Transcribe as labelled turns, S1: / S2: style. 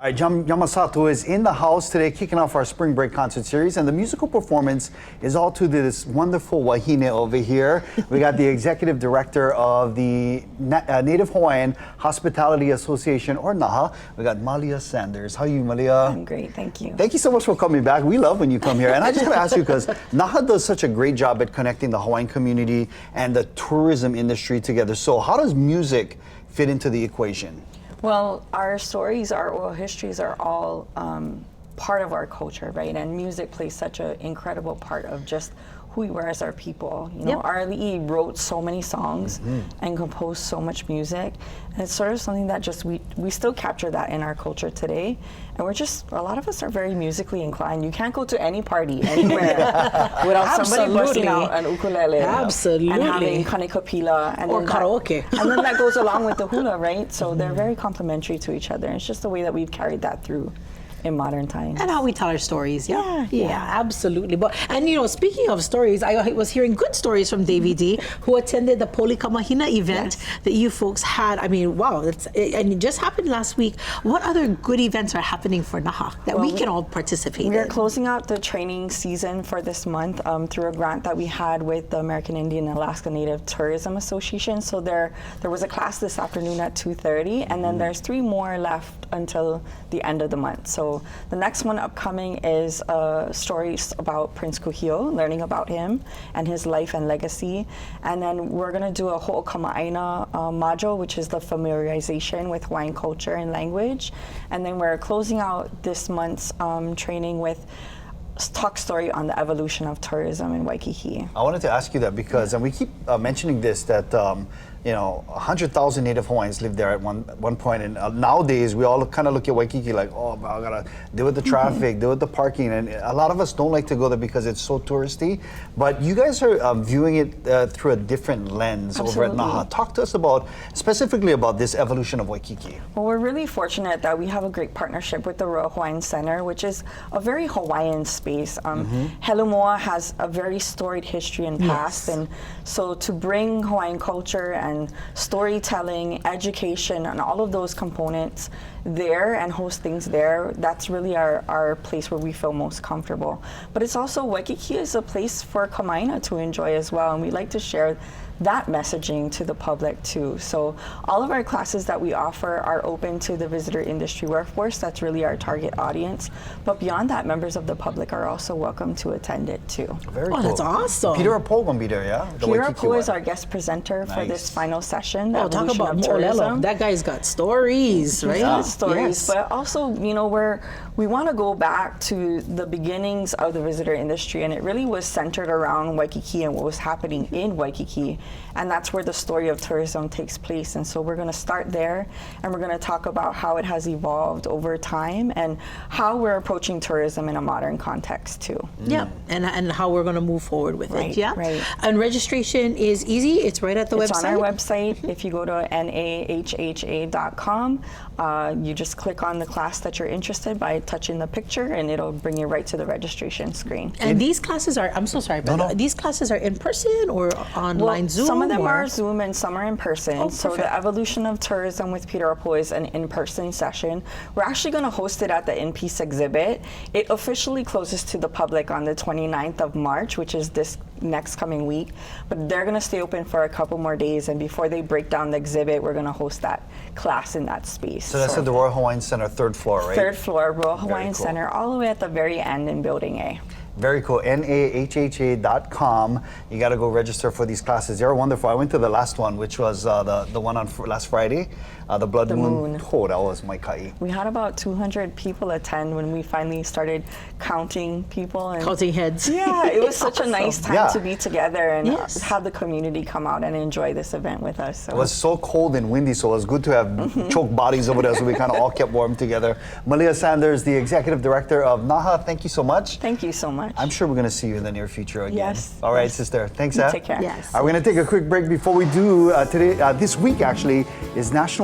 S1: All right, Yamasato is in the house today, kicking off our spring break concert series, and the musical performance is all to this wonderful wahine over here. We got the executive director of the Native Hawaiian Hospitality Association, or NaHHA. We got Mālia Sanders. How are you, Mālia?
S2: I'm great, thank you.
S1: Thank you so much for coming back. We love when you come here. And I just got to ask you, because NaHHA does such a great job at connecting the Hawaiian community and the tourism industry together. So how does music fit into the equation?
S2: Well, our stories, our oral histories are all part of our culture, right? And music plays such an incredible part of just who we were as our people. You know, R.L.E. wrote so many songs and composed so much music. And it's sort of something that just we still capture that in our culture today. And we're just, a lot of us are very musically inclined. You can't go to any party anywhere without somebody busting out an ukulele.
S3: Absolutely.
S2: And having kanekapila. And
S3: or karaoke.
S2: And then that goes along with the hula, right? So they're very complementary to each other. It's just the way that we've carried that through in modern times.
S3: And how we tell our stories,
S2: Yeah.
S3: absolutely. But and you know, speaking of stories, I was hearing good stories from Davey D, who attended the Polikamahina event that you folks had. I mean, wow, and it just happened last week. What other good events are happening for NaHHA that we can all participate in?
S2: We are closing out the training season for this month through a grant that we had with the American Indian and Alaska Native Tourism Association. So there was a class this afternoon at 2:30, and then there's 3 more left until the end of the month. So the next one upcoming is stories about Prince Kuhio, learning about him and his life and legacy. And then we're going to do a ho'okama'aina module, which is the familiarization with Hawaiian culture and language. And then we're closing out this month's training with talk story on the evolution of tourism in Waikīkī.
S1: I wanted to ask you that because, and we keep mentioning this, that 100,000 Native Hawaiians lived there at one point, and nowadays we all kind of look at Waikīkī like, oh, I gotta deal with the traffic, deal with the parking, and a lot of us don't like to go there because it's so touristy. But you guys are viewing it through a different lens over at NaHHA. Talk to us specifically about this evolution of Waikīkī.
S2: Well, we're really fortunate that we have a great partnership with the Royal Hawaiian Center, which is a very Hawaiian space. Helemoa has a very storied history and past, and so to bring Hawaiian culture and storytelling, education, and all of those components there and host things there, that's really our place where we feel most comfortable. But it's also, Waikīkī is a place for Kama'aina to enjoy as well, and we like to share that messaging to the public too. So all of our classes that we offer are open to the visitor industry workforce. That's really our target audience. But beyond that, members of the public are also welcome to attend it too.
S1: Very cool.
S3: That's awesome.
S1: Peter Apo gonna be there, yeah?
S2: Peter Apo is our guest presenter for this final session.
S3: Oh, talk about Morello. That guy's got stories, right?
S2: Yeah. Stories, but also, you know, we want to go back to the beginnings of the visitor industry, and it really was centered around Waikīkī and what was happening in Waikīkī. And that's where the story of tourism takes place. And so we're going to start there, and we're going to talk about how it has evolved over time and how we're approaching tourism in a modern context too.
S3: Yeah, and how we're going to move forward with it. Yeah,
S2: right.
S3: And registration is easy. It's right at the website.
S2: It's on our website. If you go to NaHHA.com, you just click on the class that you're interested by touching the picture, and it'll bring you right to the registration screen.
S3: And these classes are, I'm so sorry, but these classes are in person or online Zoom?
S2: Some of them are Zoom and some are in person.
S3: Oh,
S2: so the evolution of tourism with Peter Apo is an in-person session. We're actually going to host it at the In-Peace exhibit. It officially closes to the public on the 29th of March, which is this next coming week. But they're going to stay open for a couple more days, and before they break down the exhibit, we're going to host that class in that space.
S1: So that's at the Royal Hawaiian Center, 3rd floor, right?
S2: 3rd floor, Royal Hawaiian Center, all the way at the very end in Building A.
S1: Very cool. NaHHA.com. You got to go register for these classes. They're wonderful. I went to the last one, which was the one on last Friday, the Blood Moon. Oh, that was my kai.
S2: We had about 200 people attend when we finally started counting people. And
S3: counting heads.
S2: Yeah, it was such a nice time to be together and have the community come out and enjoy this event with us. So.
S1: It was so cold and windy, so it was good to have choked bodies over there, so we kind of all kept warm together. Mālia Sanders, the executive director of NaHHA, thank you so much.
S2: Thank you so much.
S1: I'm sure we're going to see you in the near future again.
S2: Yes.
S1: All right, sister. Thanks, Ab.
S2: Take care.
S3: Yes.
S1: We're going to take a quick break before we do. This week, actually, is National